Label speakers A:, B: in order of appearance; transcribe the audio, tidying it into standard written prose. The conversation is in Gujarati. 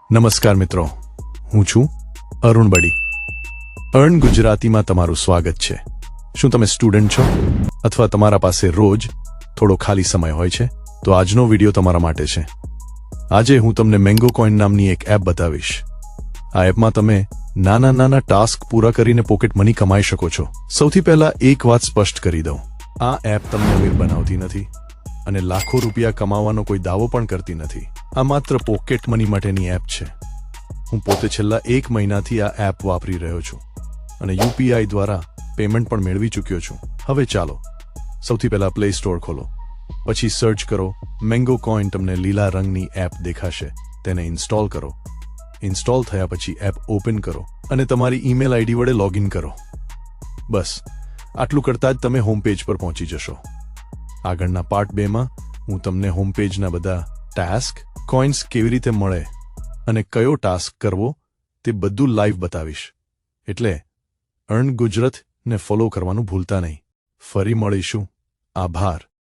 A: નમસ્કાર મિત્રો, હું છું અરુણ બડી. અર્ન ગુજરાતીમાં તમારું સ્વાગત છે. શું તમે સ્ટુડન્ટ છો અથવા તમારા પાસે રોજ થોડો ખાલી સમય હોય છે? તો આજનો વિડિયો તમારા માટે છે. આજે હું તમને મેંગો કોઈન નામની એક એપ બતાવીશ. આ એપમાં તમે નાના ટાસ્ક પૂરા કરીને પોકેટ મની કમાઈ શકો છો. સૌથી પહેલા એક વાત સ્પષ્ટ કરી દઉં, આ એપ તમને અમીર બનાવતી નથી અને લાખો રૂપિયા કમાવાનો કોઈ દાવો પણ કરતી નથી. આ માત્ર પોકેટ મની માટેની એપ છે. હું પોતે છેલ્લા 1 મહિનાથી આ એપ વાપરી રહ્યો છું અને યુપીઆઈ દ્વારા પેમેન્ટ પણ મેળવી ચૂક્યો છું. હવે ચાલો સૌથી પહેલા પ્લે સ્ટોર ખોલો, પછી સર્ચ કરો મેંગો કોઈન. તમને લીલા રંગની એપ દેખાશે, તેને ઇન્સ્ટોલ કરો. ઇન્સ્ટોલ થયા પછી એપ ઓપન કરો અને તમારી ઈમેલ આઈડી વડે લોગિન કરો. બસ આટલું કરતાં જ તમે હોમ પેજ પર પહોંચી જશો. આગળના પાર્ટ 2માં હું તમને હોમ પેજના બધા ટાસ્ક, કોઈન્સ કેવી રીતે મળે અને કયો ટાસ્ક કરવો તે બધું લાઈવ બતાવીશ. એટલે અર્ન ગુજરાત ને ફોલો કરવાનું ભૂલતા નહીં. ફરી મળીશું. આભાર.